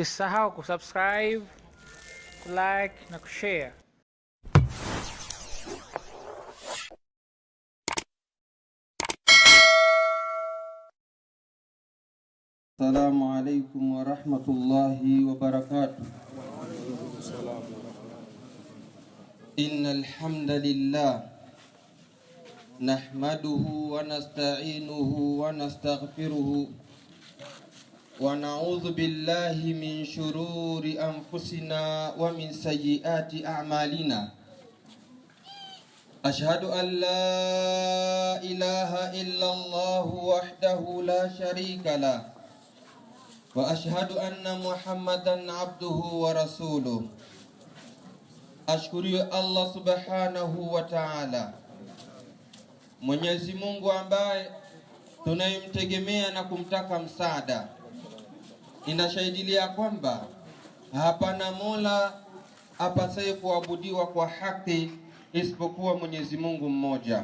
Usisahau kusubscribe, kulike na kushare. Assalamu alaikum wa rahmatullahi wa barakatuh. Innal hamdalillah nahmaduhu wa nasta'inuhu wa nastaghfiruhu wa na'udhu billahi min shururi anfusina wa min sayyiati a'malina. Ashhadu an la ilaha illallah wahdahu la sharika lah wa ashhadu anna Muhammadan abduhu wa rasuluh. Ashkuru Allah subhanahu wa ta'ala, Mwenyezi Mungu ambaye tunayemtegemea na kumtaka msaada. Inashahidilia kwamba hapana mola apasaye kuabudiwa kwa haki isipokuwa Mwenyezi Mungu mmoja.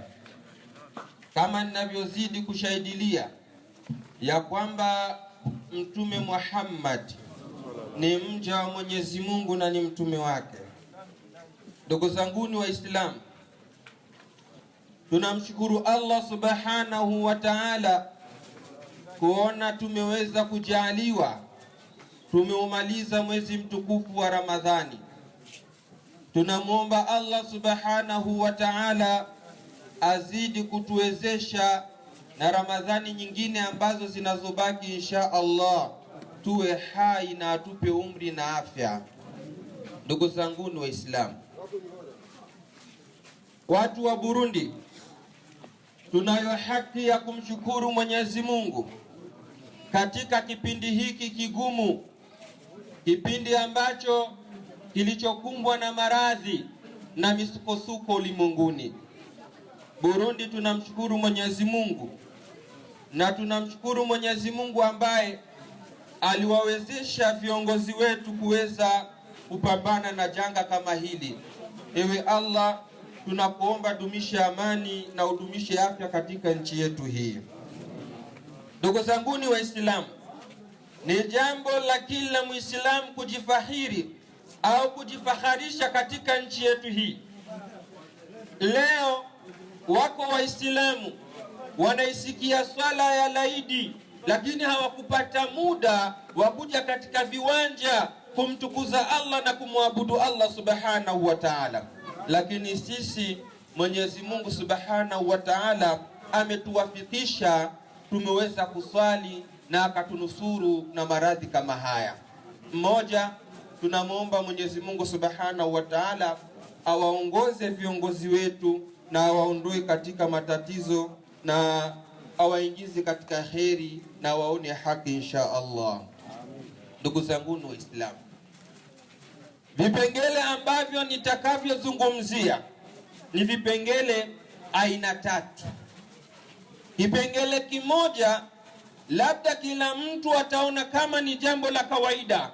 Kama ninavyozidi kushahidilia ya kwamba Mtume Muhammad ni mja wa Mwenyezi Mungu na ni mtume wake. Ndugu zanguni wa Islam, tunamshukuru Allah subhanahu wa ta'ala kuona tumeweza kujaliwa tumeumaliza mwezi mtukufu wa Ramadhani. Tunamwomba Allah subhanahu wa ta'ala azidi kutuwezesha na Ramadhani nyingine ambazo zinazobaki insha Allah, tuwe hai na atupe umri na afya. Ndugu zanguni wa Islam, watu wa Burundi, tunayo haki ya kumshukuru Mwenyezi Mungu katika kipindi hiki kigumu, kipindi ambacho kilichokumbwa na maradhi na misukosuko ulimwenguni. Burundi tunamshukuru Mwenyezi Mungu, na tunamshukuru Mwenyezi Mungu ambaye aliwawezesha viongozi wetu kuweza kupambana na janga kama hili. Ewe Allah, tunakuomba dumisha amani na udumishe afya katika nchi yetu hii. Ndugu zanguni wa Islam, ni jambo la kila Muislamu kujifahiri au kujifaharisha katika nchi yetu hii. Leo wako Waislamu wanaisikia swala ya laidi, lakini hawakupata muda wa kuja katika viwanja kumtukuza Allah na kumwabudu Allah subhanahu wa ta'ala. Lakini sisi Mwenyezi Mungu subhanahu wa ta'ala ametuwafikisha, tumeweza kuswali na akatunusuru na maradhi kama haya. Mmoja, tunamwomba Mwenyezi Mungu subhanahu wa ta'ala awaongoze viongozi wetu na awaondoe katika matatizo na awaingize katika kheri na waone haki insha Allah. Ndugu zangu wa Islam, vipengele ambavyo nitakavyozungumzia ni vipengele aina tatu. Kipengele kimoja labda kila mtu ataona kama ni jambo la kawaida,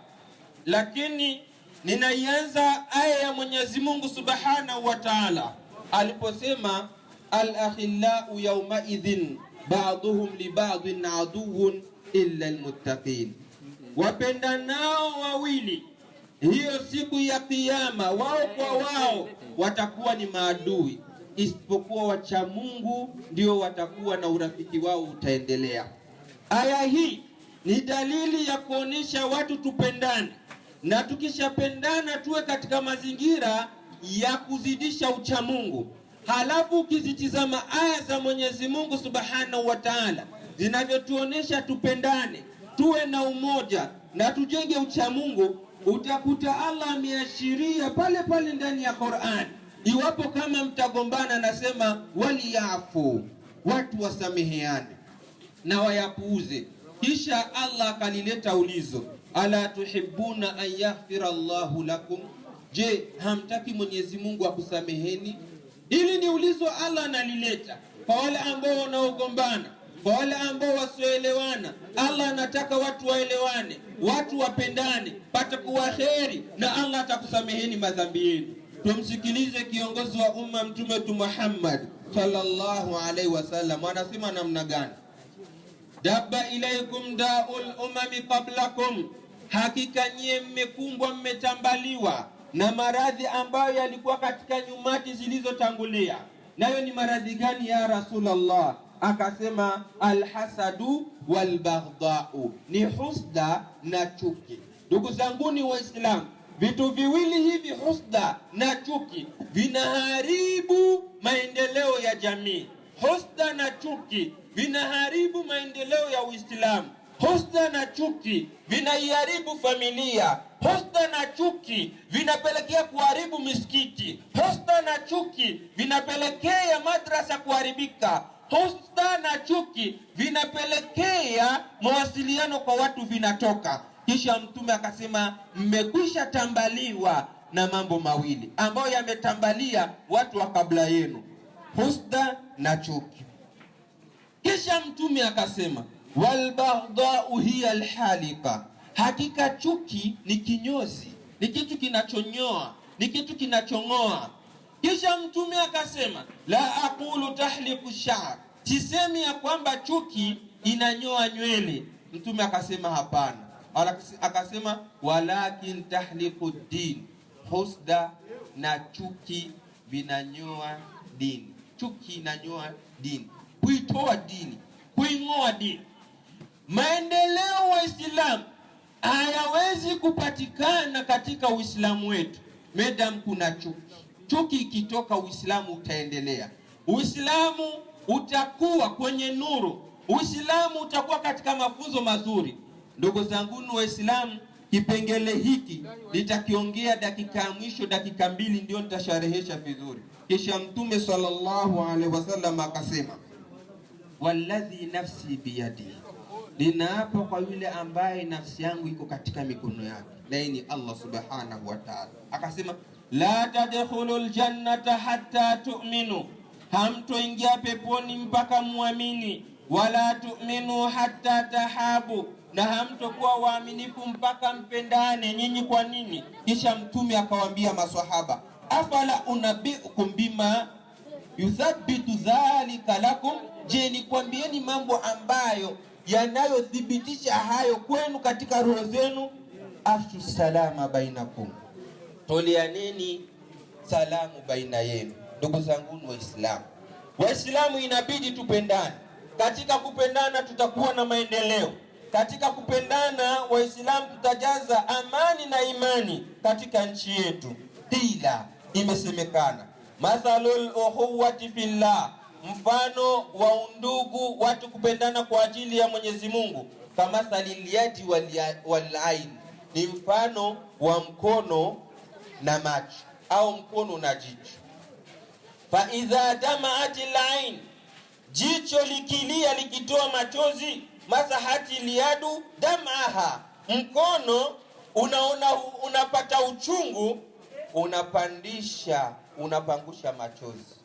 lakini ninaianza aya ya Mwenyezi Mungu subhanahu wa ta'ala aliposema al-akhillau yawma idhin ba'dhum li ba'dhin aduwwun illa al-muttaqin. Wapendanao wawili hiyo siku ya Kiyama, wao kwa wao watakuwa ni maadui, isipokuwa wacha Mungu ndio watakuwa na urafiki wao utaendelea. Aya hii ni dalili ya kuonesha watu tupendane, na tukishapendana tuwe katika mazingira ya kuzidisha ucha Mungu. Halafu ukizitizama aya za Mwenyezi Mungu subhanahu wa ta'ala zinavyotuonesha tupendane, tuwe na umoja na tujenge ucha Mungu, utakuta Allah ameashiria pale pale ndani ya Qur'an, iwapo kama mtagombana, nasema waliyafu, watu wasameheane na wayapuuze. Kisha Allah akalileta ulizo, ala tuhibbuna an yaghfira Allahu lakum, je, hamtaki Mwenyezi Mungu akusameheni? Hili ni ulizo Allah analileta kwa wale ambao wanaogombana, kwa wale ambao wasioelewana. Allah anataka watu waelewane, watu wapendane, pata kuwa kheri na Allah atakusameheni madhambi yenu. Tumsikilize kiongozi wa umma, Mtume wetu Muhammad sallallahu alaihi wasallam, anasema namna gani? Dabba ilaykum da'ul umami qablakum hakika nyie mmekumbwa, mmetambaliwa na maradhi ambayo yalikuwa katika nyumati zilizotangulia. Nayo ni maradhi gani ya Rasulullah? Akasema alhasadu walbaghdau, ni husda na chuki. Ndugu zanguni Waislamu, vitu viwili hivi, husda na chuki, vinaharibu maendeleo ya jamii. Husda na chuki vinaharibu maendeleo ya Uislamu. Husda na chuki vinaiharibu familia. Husda na chuki vinapelekea kuharibu misikiti. Husda na chuki vinapelekea madrasa kuharibika. Husda na chuki vinapelekea mawasiliano kwa watu vinatoka. Kisha Mtume akasema mmekwisha tambaliwa na mambo mawili ambayo yametambalia watu wa kabla yenu, husda na chuki. Kisha Mtume akasema walbaghdau hiya alhalika, hakika chuki ni kinyozi, ni kitu kinachonyoa, ni kitu kinachongoa. Kisha Mtume akasema la aqulu tahliku sha'r, sisemi ya kwamba chuki inanyoa nywele. Mtume akasema hapana, akasema walakin tahliku din, husda na chuki vinanyoa dini. Chuki inanyoa dini, kuitoa dini, kuing'oa dini. Maendeleo wa Uislamu hayawezi kupatikana katika Uislamu wetu madam kuna chuki. Chuki ikitoka, Uislamu utaendelea. Uislamu utakuwa kwenye nuru. Uislamu utakuwa katika mafunzo mazuri. Ndugu zangu Waislamu, kipengele hiki nitakiongea dakika ya mwisho, dakika 2 ndio nitasharehesha vizuri. Kisha Mtume sallallahu alaihi wasallam akasema walladhi nafsi biyadi, ninaapa kwa yule ambaye nafsi yangu iko katika mikono yake, naye ni Allah subhanahu wa ta'ala. Akasema la tadkhulul jannata hatta tu'minu, hamtoingia peponi mpaka muamini. Wala tu'minu hatta tahabu, na hamtokuwa waaminifu mpaka mpendane. Nyinyi kwa nini? Kisha Mtume akawaambia maswahaba afala unabiukum bima yuthabbitu dhalika lakum, je, nikwambieni mambo ambayo yanayothibitisha hayo kwenu katika roho zenu? Afshu salama bainakum, toleaneni salamu baina yenu. Ndugu zangu Waislamu, Waislamu inabidi tupendane. Katika kupendana tutakuwa na maendeleo. Katika kupendana Waislamu tutajaza amani na imani katika nchi yetu. Hila imesemekana mathalul ukhuwati fillah, mfano wa undugu, watu kupendana kwa ajili ya Mwenyezi Mungu, kama thalil yadi wal ain, ni mfano wa mkono na macho, au mkono na jicho. Fa idha dama'atil ain, jicho likilia, likitoa machozi, masahati liyadu damaha, mkono unaona unapata uchungu, unapangusha machozi.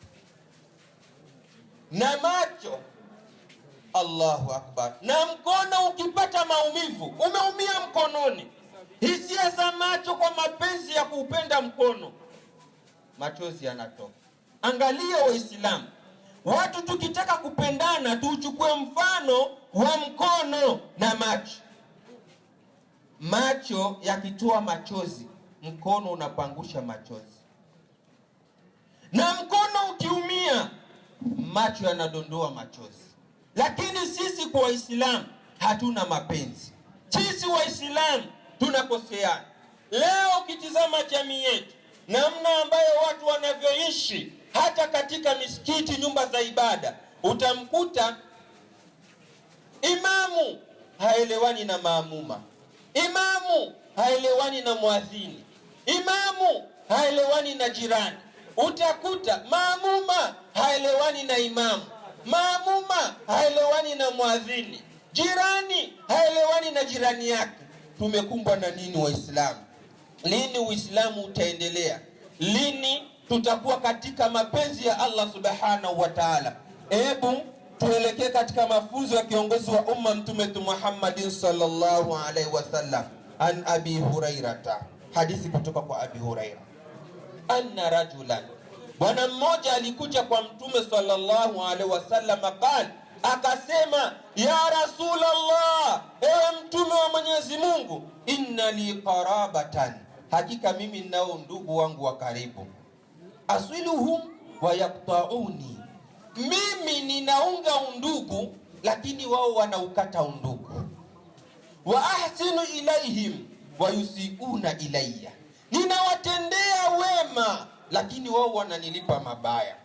Na macho, Allahu akbar, na mkono ukipata maumivu, umeumia mkononi, hisia za macho kwa mapenzi ya kuupenda mkono, machozi yanatoka. Angalia Waislamu, watu tukitaka kupendana tuchukue mfano wa mkono na macho. Macho yakitoa machozi, mkono unapangusha machozi, na mkono ukiumia, macho yanadondoa machozi. Lakini sisi kwa Waislamu hatuna mapenzi. Sisi Waislamu tunakoseana. Leo ukitizama jamii yetu, namna ambayo watu wanavyoishi, hata katika misikiti, nyumba za ibada, utamkuta imamu haelewani na maamuma, imamu haelewani na muadhini, imamu haelewani na jirani. Utakuta maamuma haelewani na imamu, maamuma haelewani na muadhini, jirani haelewani na jirani yake. Tumekumbwa na nini Waislamu? Lini Uislamu utaendelea? Lini tutakuwa katika mapenzi ya Allah subhanahu wa ta'ala? Hebu tuelekee katika mafunzo ya kiongozi wa umma, Mtume Muhammad sallallahu alaihi wasallam. An Abi Hurairata, hadithi kutoka kwa Abi Huraira, anna rajulan, bwana mmoja alikuja kwa Mtume sallallahu alaihi wasallam, qala, akasema, ya Rasulullah, ewe mtume wa Mwenyezi Mungu, inna li qarabatan, hakika mimi ninao ndugu wangu wa karibu, aswiluhum wa yaqta'uni, mimi ninaunga undugu lakini wao wanaukata undugu. Wa ahsinu ilaihim wa yusiuna ilayya, ninawatendea wema lakini wao wananilipa mabaya.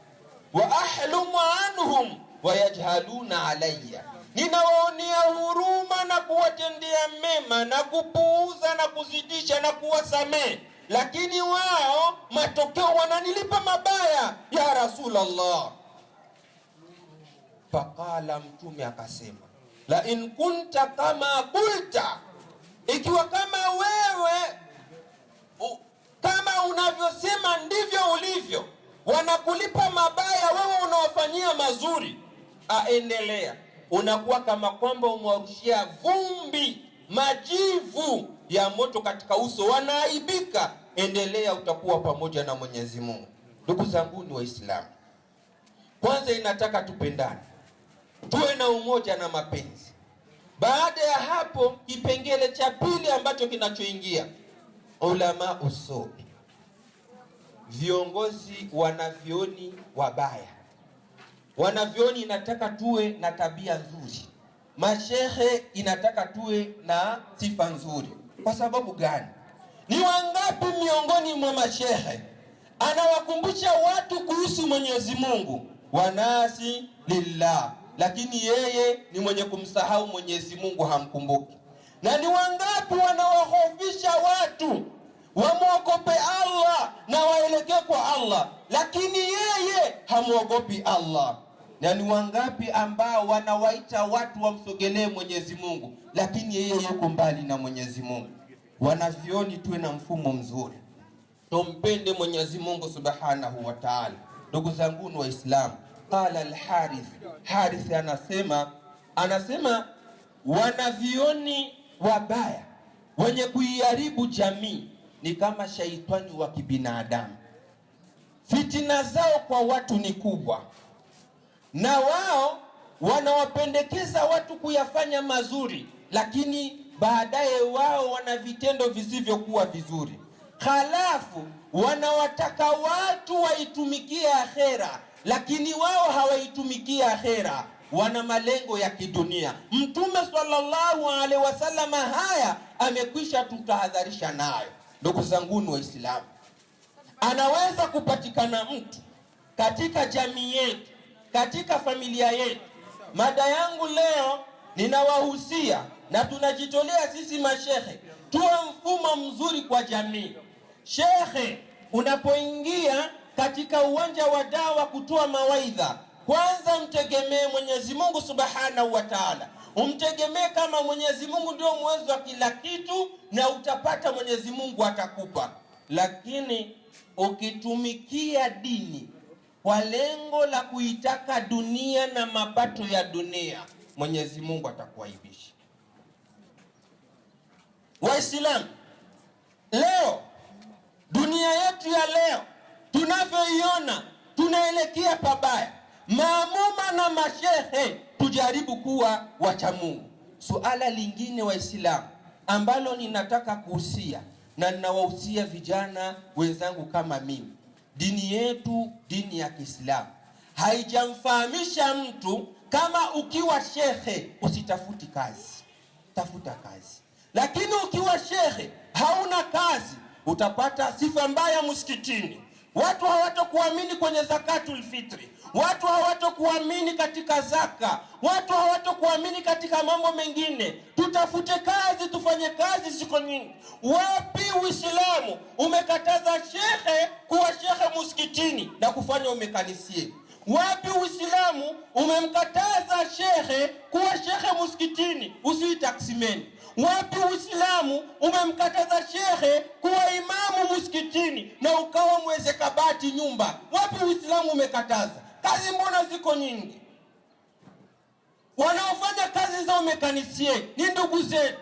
Wa ahlumu anhum wa yajhaluna alayya, ninawaonea huruma na kuwatendea mema na kupuuza na kuzidisha na kuwasamehe, lakini wao matokeo wananilipa mabaya, ya Rasulullah. Faqala, mtume akasema, la in kunta kama kulta, ikiwa kama wewe kama unavyosema ndivyo ulivyo, wanakulipa mabaya, wewe unawafanyia mazuri, aendelea, unakuwa kama kwamba umwarushia vumbi, majivu ya moto katika uso, wanaaibika, endelea, utakuwa pamoja na Mwenyezi Mungu. Ndugu zangu ni Waislamu, kwanza inataka tupendane, tuwe na umoja na mapenzi. Baada ya hapo, kipengele cha pili ambacho kinachoingia, ulama uso, viongozi wanavyoni wabaya. Wanavyoni inataka tuwe na tabia nzuri, mashehe inataka tuwe na sifa nzuri. Kwa sababu gani? Ni wangapi miongoni mwa mashehe anawakumbusha watu kuhusu Mwenyezi Mungu, wanasi lillah, lakini yeye ni mwenye kumsahau Mwenyezi Mungu, hamkumbuki. Na ni wangapi wanawahofisha watu wamwogope Allah na waelekee kwa Allah, lakini yeye hamuogopi Allah. Na ni wangapi ambao wanawaita watu wamsogelee Mwenyezi Mungu, lakini yeye yuko mbali na Mwenyezi Mungu. Wanavioni tuwe na mfumo mzuri, tumpende Mwenyezi Mungu subhanahu wa ta'ala. Ndugu zangu wa Islam, qala al-Harith, Harith anasema wanavioni wabaya wenye kuiharibu jamii ni kama shaitani wa kibinadamu. Fitina zao kwa watu ni kubwa, na wao wanawapendekeza watu kuyafanya mazuri, lakini baadaye wao wana vitendo visivyokuwa vizuri. Halafu wanawataka watu waitumikie akhera, lakini wao hawaitumikie akhera, wana malengo ya kidunia. Mtume sallallahu alaihi wasallam haya amekwisha tutahadharisha nayo. Ndugu zangu Waislamu, anaweza kupatikana mtu katika jamii yetu, katika familia yetu. Mada yangu leo, ninawahusia na tunajitolea sisi mashehe tuwe mfumo mzuri kwa jamii. Shehe, unapoingia katika uwanja wa dawa kutoa mawaidha, kwanza mtegemee Mwenyezi Mungu subhanahu wa ta'ala. Umtegemee kama Mwenyezi Mungu ndio mwezo wa kila kitu, na utapata Mwenyezi Mungu atakupa. Lakini ukitumikia dini kwa lengo la kuitaka dunia na mapato ya dunia, Mwenyezi Mungu atakuaibisha. Waislamu, leo dunia yetu ya leo tunavyoiona, tunaelekea pabaya. Maamuma na mashehe tujaribu kuwa wacha Mungu. Suala lingine Waislamu ambalo ninataka kuhusia, na ninawahusia vijana wenzangu kama mimi, dini yetu, dini ya Kiislamu haijamfahamisha mtu kama ukiwa shehe usitafuti kazi. Tafuta kazi. Lakini ukiwa shehe hauna kazi, utapata sifa mbaya msikitini. Watu hawatakuamini kwenye zakatul fitri, watu hawatakuamini katika zaka, watu hawatakuamini katika mambo mengine. Tutafute kazi, tufanye kazi siku nyingi. Wapi Uislamu umekataza shehe kuwa shehe msikitini na kufanya umekanisie? Wapi Uislamu umemkataza shehe kuwa shehe msikitini usiwi taksimeni? Wapi Uislamu umemkataza shehe kuwa imamu msikitini na ukawa mweze kabati nyumba? Wapi Uislamu umekataza? Kazi mbona ziko nyingi? Wanaofanya kazi za umekanisie ni ndugu zetu,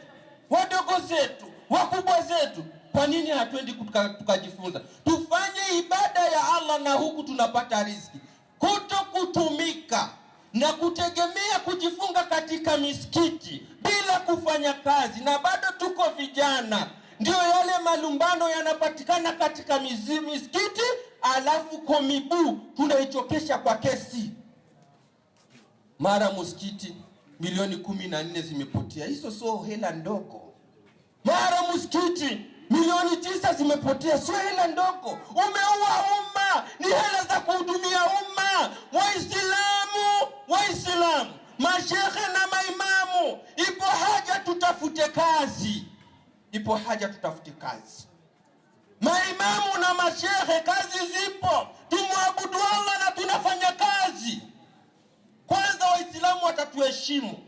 wadogo zetu, wakubwa zetu. Kwa nini hatuendi tukajifunza? Tufanye ibada ya Allah na huku tunapata riziki. Kuto kutumika na kutegemea kujifunga katika misikiti bila kufanya kazi, na bado tuko vijana, ndio yale malumbano yanapatikana katika misikiti, alafu Komibu tunaichokesha kwa kesi. Mara msikiti milioni 14 zimepotea, hizo sio hela ndogo. Mara msikiti milioni 9 zimepotea, sio hela ndogo. Umeua umma, ni hela za kuhudumia umma. Waislamu, mashehe na maimamu, ipo haja tutafute kazi. Maimamu na mashehe, kazi zipo, tumwabudu Allah na tunafanya kazi. Kwanza Waislamu watatuheshimu,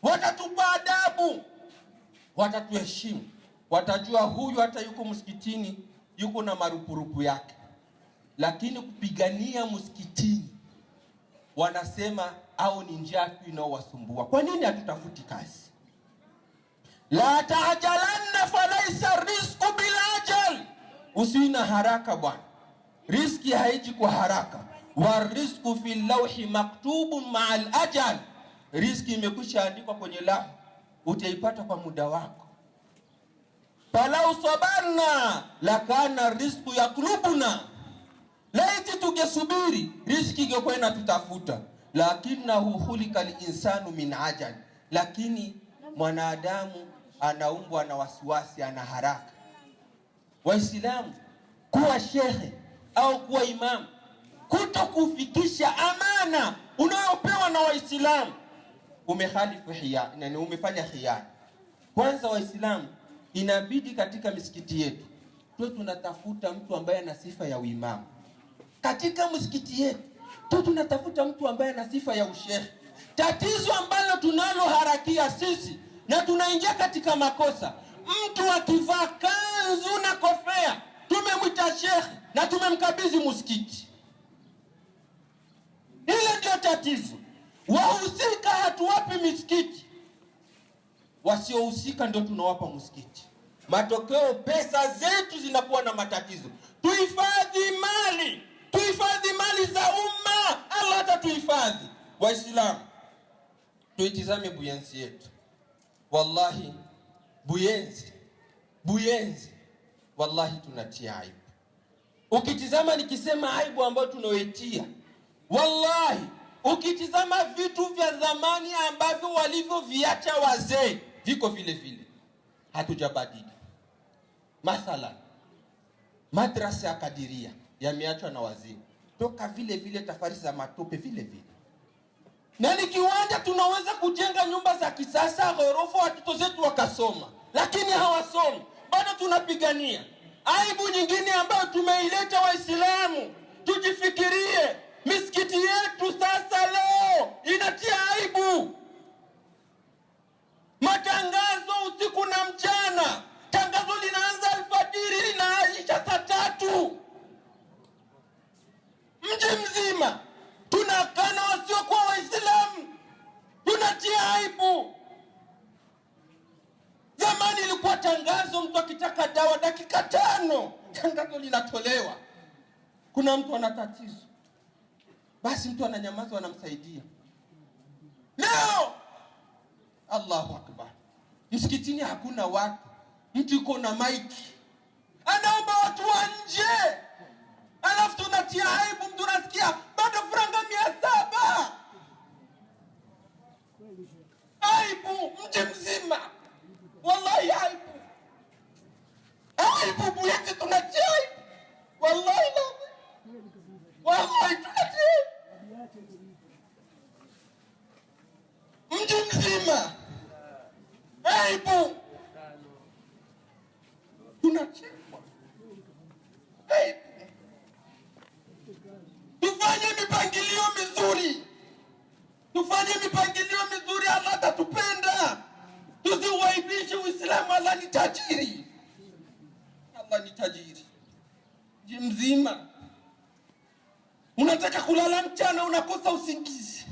watatupa adabu, watatuheshimu, watajua huyu hata yuko msikitini yuko na marupurupu yake, lakini kupigania msikitini wanasema au ni njaa tu inaowasumbua. Kwa nini hatutafuti kazi? La ta'jalanna falaysa rizqu bil ajal, usina haraka bwana, riski haiji kwa haraka. Wa rizqu fil lawhi maktubun ma'al ajal, riski imekwisha andikwa kwenye lauh, utaipata kwa muda wako. Falau sabarna lakana rizqu yaklubuna, laiti tungesubiri riski ingekuwa inatutafuta. Lakinahu khuliqal insanu min ajal, lakini mwanadamu anaumbwa na wasiwasi, ana haraka. Waislamu, kuwa shehe au kuwa imamu, kutokufikisha amana unayopewa na Waislamu, umehalifu na umefanya khiana. Kwanza Waislamu, inabidi katika misikiti yetu tuwe tunatafuta mtu ambaye ana sifa ya uimamu. Katika msikiti yetu tuwe tunatafuta mtu ambaye ana sifa ya ushehe. Tatizo ambalo tunalo harakia sisi na tunaingia katika makosa, mtu akivaa kanzu na kofia tumemwita shekhi na tumemkabidhi msikiti. Ile ndio tatizo. Wahusika hatuwapi misikiti, wasiohusika ndio tunawapa msikiti. Matokeo pesa zetu zinakuwa na matatizo. Tuhifadhi mali za umma, Allah atatuhifadhi. Waislamu, tuitizame Buyenzi yetu. Wallahi Buyenzi, wallahi tunatia aibu. Ukitizama, nikisema aibu ambayo tunaoitia, wallahi ukitizama vitu vya zamani ambavyo walivyoviacha wazee viko vile vile, hatujabadili. Mathalan, madrasa ya Kadiria yameachwa na wazee, toka vile vile, tafari za matope vile vile. Na ni kiwanja tunaweza kujenga nyumba za kisasa, ghorofa, watoto zetu wakasoma, lakini hawasomi, bado tunapigania. Aibu nyingine ambayo tumeileta Waislamu, tujifikirie. Misikiti yetu sasa leo inatia aibu. Matangazo usiku na mchana, tangazo linaanza alfajiri linaisha saa 3. Mji mzima tunakana wasiokuwa Waislamu, tunatia aibu. Zamani ilikuwa tangazo, mtu akitaka dawa dakika 5 tangazo linatolewa. Kuna mtu ana tatizo, basi mtu ananyamaza, anamsaidia. Leo Allahu Akbar, msikitini hakuna watu, mtu yuko na maiki anaomba watu wa nje, alafu tunatia aibu. Mtu unasikia bado franga 700. Aibu mji mzima, wallahi aibu. Buyenzi tunatia aibu, wallahi tunatia mji mzima aibu, tunachekwa aibu. Tufanye mipangilio mizuri, Allah atatupenda. Tusiwaibishe Uislamu. Allah ni tajiri, mji mzima. Unataka kulala mchana, unakosa usingizi.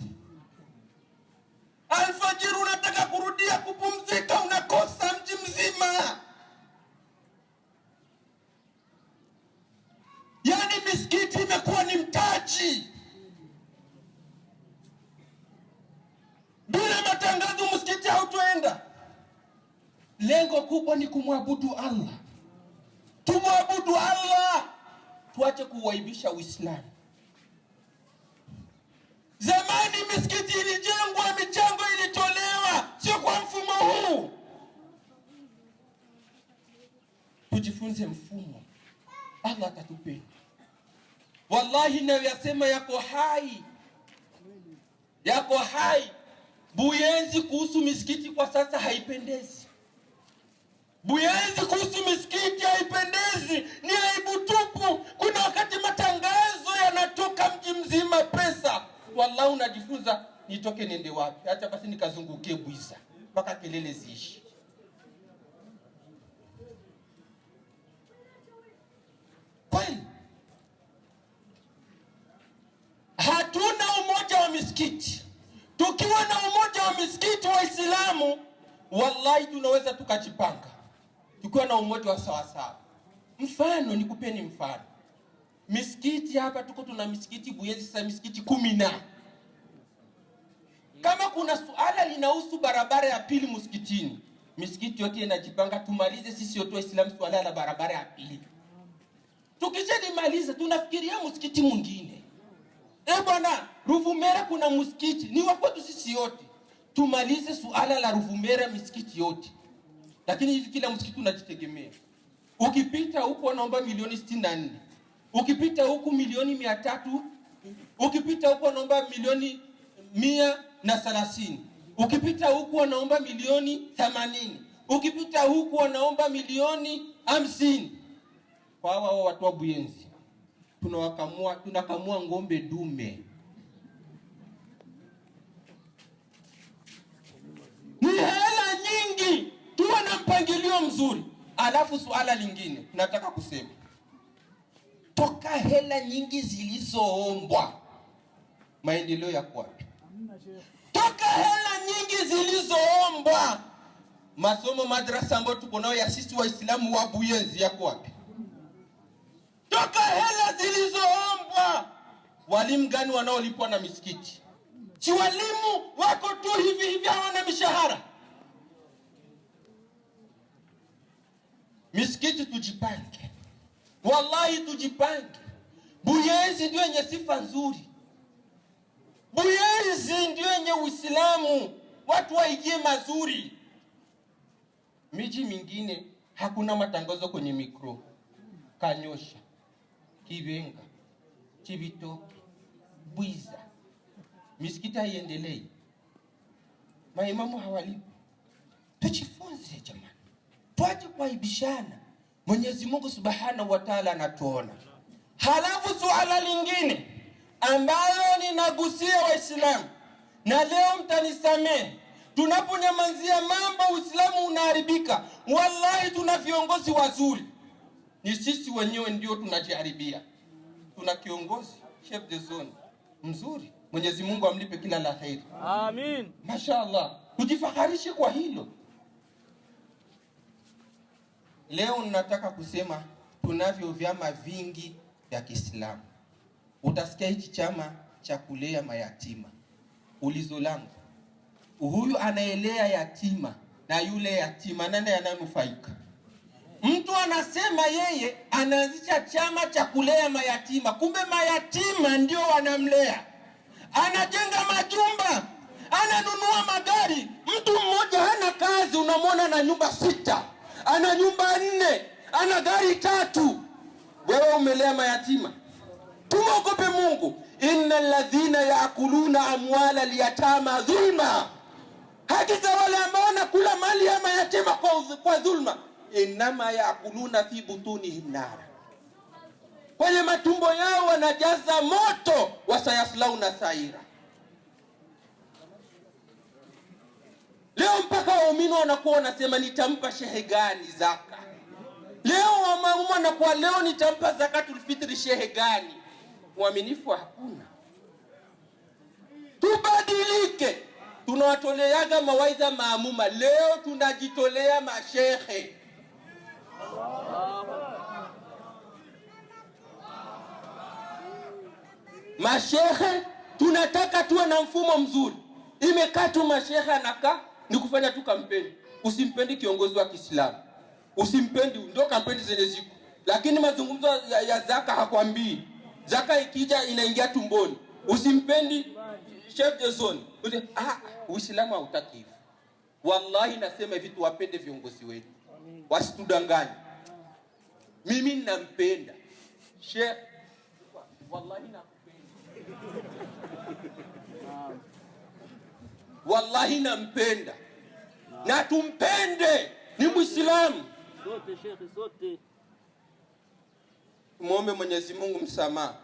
Alfajiri unataka kurudia kupumzika, unakosa, mji mzima. Yani misikiti imekuwa ni mtaji. tunaenda, lengo kubwa ni kumwabudu Allah. Tumwabudu Allah, tuache kuwaibisha Uislamu. Zamani misikiti ilijengwa, michango ilitolewa, sio kwa mfumo huu. Tujifunze mfumo, Allah atatupenda. Wallahi nayasema yako hai, yako hai. Buyenzi kuhusu misikiti kwa sasa haipendezi. Buyenzi kuhusu misikiti haipendezi, ni aibu tupu. Kuna wakati matangazo yanatoka mji mzima pesa. Wallahi unajifunza nitoke nende wapi, hata basi nikazungukie Buisa mpaka kelele ziishi. Kweli hatuna umoja wa misikiti. Tukiwa na umoja wa misikiti Waislamu, wallahi tunaweza tukajipanga, tukiwa na umoja wa sawa sawa. Mfano nikupeni mfano. Misikiti hapa tuna misikiti Buyenzi sasa misikiti 10. Kama kuna suala linahusu barabara ya pili msikitini, misikiti yote inajipanga tumalize sisi wote Waislamu suala la barabara ya pili. Tukishalimaliza tunafikiria msikiti mwingine. Bwana, Ruvumera kuna msikiti, ni wa kwetu sisi yote. Tumalize suala la Ruvumera misikiti yote. Lakini hivi kila msikiti unajitegemea. Ukipita huko wanaomba milioni 64. Ukipita huku milioni 300. Ukipita huko wanaomba milioni 130. Ukipita huku wanaomba milioni 80. Ukipita huku wanaomba milioni 50. Kwa hawa watu wa Buyenzi tunakamua ngombe dume. Ni hela nyingi, tuwe na mpangilio mzuri. Alafu suala lingine nataka kusema, toka hela nyingi zilizoombwa, maendeleo yako wapi? Toka hela nyingi zilizoombwa, masomo madrasa ambayo tuko nayo ya sisi Waislamu wa Buyenzi yako wapi? Toka hela zilizoombwa, walimu gani wanaolipwa na misikiti? Si walimu wako tu hivi hawana mishahara. Misikiti tujipange, wallahi tujipange. Buyenzi ndio yenye sifa nzuri, Buyenzi ndio yenye Uislamu, watu waijie mazuri. Miji mingine hakuna matangazo kwenye mikro. Kanyosha, Kibenga, Chibitoke, Buiza, misikiti haiendelei, maimamu hawalipo. Tujifunze jamani, tuache kuaibishana. Mwenyezi Mungu Subhanahu wa Ta'ala anatuona. Halafu suala lingine ambalo ninagusia Waislamu, na leo mtanisamehe, tunaponyamazia mambo Uislamu unaharibika. Wallahi tuna viongozi wazuri, ni sisi wenyewe ndio tunajiharibia. Tuna kiongozi chef de zone mzuri, Mwenyezi Mungu amlipe kila la kheri. Amin. Mashaallah, tujifaharishe kwa hilo. Leo nataka kusema tunavyo vyama vingi vya Kiislamu. Utasikia hichi chama cha kulea mayatima. Ulizo langu, huyu anaelea yatima na yule yatima, nani ananufaika? Mtu anasema yeye anaanzisha chama cha kulea mayatima, kumbe mayatima ndio wanamlea. Anajenga majumba, ananunua magari. Mtu mmoja hana kazi, unamwona na nyumba 6, ana nyumba 4, ana gari 3. Wewe umelea mayatima. Tumogope Mungu. Innal ladhina yaakuluna amwala al-yatama dhulma, hakika wale ambao wanakula mali ya mayatima kwa dhulma, inama yaakuluna fi butunihim nara, kwenye matumbo yao wanajaza moto, wasayaslauna saira. Leo mpaka waumini wanakuwa wanasema nitampa shehe gani zaka. Leo wamamu wanakuwa leo nitampa zakatul fitri shehe gani. Uaminifu hakuna. Tubadilike. Tunawatoleaga mawaidha maamuma, leo tunajitolea mashehe. Mashehe tunataka tuwe na mfumo mzuri. Imekaa tu mashehe anakaa ni kufanya tu kampeni. Usimpendi kiongozi wa Kiislamu, usimpendi, ndio kampeni zenye ziko. Lakini mazungumzo ya zaka hakwambii. Zaka ikija inaingia tumboni. Usimpendi chef de zone. Uislamu hautaki hivyo. Wallahi nasema hivi, tuwapende viongozi wetu, wasitudanganye. Mimi ninampenda Sheikh, wallahi nakupenda, wallahi nampenda, na tumpende, ni Muislamu sote. Sheikh, sote muombe Mwenyezi Mungu msamaha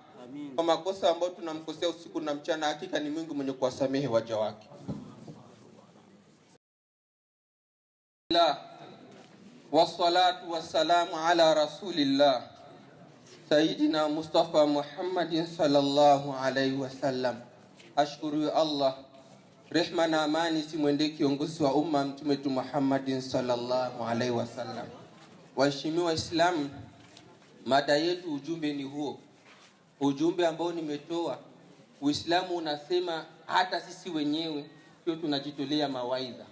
kwa makosa ambayo tunamkosea usiku na mchana. Hakika ni Mungu mwenye kuwasamehe waja wake. Wassalatu wassalamu ala rasulillah Sayyidina Mustafa Muhammadin sallallahu alayhi wasallam. Ashkuru Allah, rehma na amani simwende kiongozi wa umma Mtume Muhammadin sallallahu alayhi wasallam. Waheshimiwa Waislamu, mada yetu, ujumbe ni huo. Ujumbe ambao nimetoa, Uislamu unasema hata sisi wenyewe sio tunajitolea mawaidha.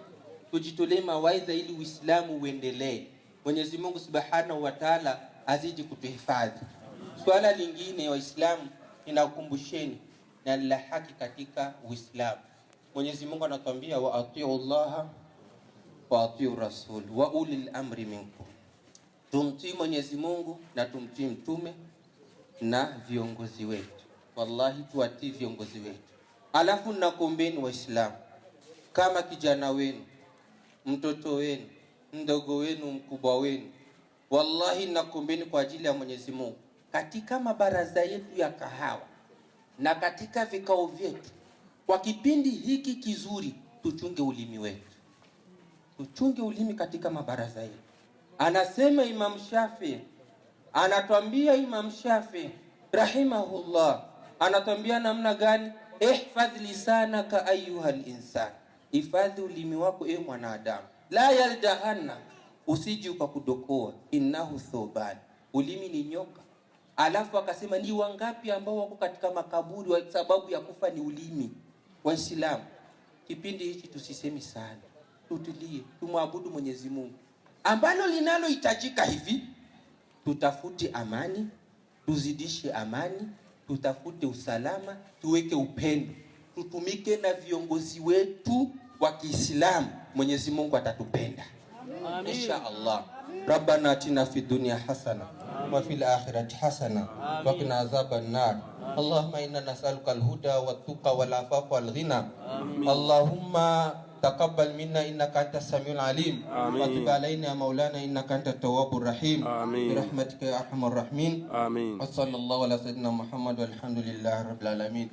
Tujitolee mawaidha ili Uislamu uendelee. Mwenyezi Mungu Subhanahu wa Ta'ala azidi kutuhifadhi. Swala lingine, Waislamu, ninakumbusheni na la haki katika Uislamu. Mwenyezi Mungu anatuambia wa atiu Allah wa atiu Rasul wa ulil amri minkum. Tumtii Mwenyezi Mungu na tumtii mtume na viongozi wetu. Wallahi tuwatii viongozi wetu. Alafu nakuombeni Waislamu, kama kijana wenu, mtoto wenu, mdogo wenu, mkubwa wenu, wallahi nakuombeni kwa ajili ya Mwenyezi Mungu, katika mabaraza yetu ya kahawa na katika vikao vyetu, kwa kipindi hiki kizuri, tuchunge ulimi wetu. Tuchunge ulimi katika mabaraza yetu. Anasema Imam Shafi, anatuambia Imam Shafi rahimahullah, anatuambia namna gani? Ihfadh lisanaka ayyuhal insan, hifadhi ulimi wako ewe mwanadamu. La yaldahanna, usiji ukakudokoa, innahu thuban, ulimi ni nyoka. Alafu akasema ni wangapi ambao wako katika makaburi kwa sababu ya kufa ni ulimi. Waislamu, kipindi hichi tusisemi sana, tutulie, tumwabudu Mwenyezi Mungu. Ambalo linalohitajika hivi, tutafute amani, tuzidishe amani, tutafute usalama, tuweke upendo, tutumike na viongozi wetu wa Kiislamu. Mwenyezi Mungu atatupenda insha Allah. Rabbana atina fid dunya hasana wa fil akhirati hasana wa qina adhaban nar. Allahumma inna nas'aluka al-huda wat-tuqa wal-afafa wal-ghina. Allahumma taqabbal minna innaka antas samiul alim wa tub alaina maulana innaka antat tawwabur rahim bi rahmatika ya arhamar rahimin. Wa sallallahu ala sayyidina Muhammad walhamdulillahi rabbil alamin.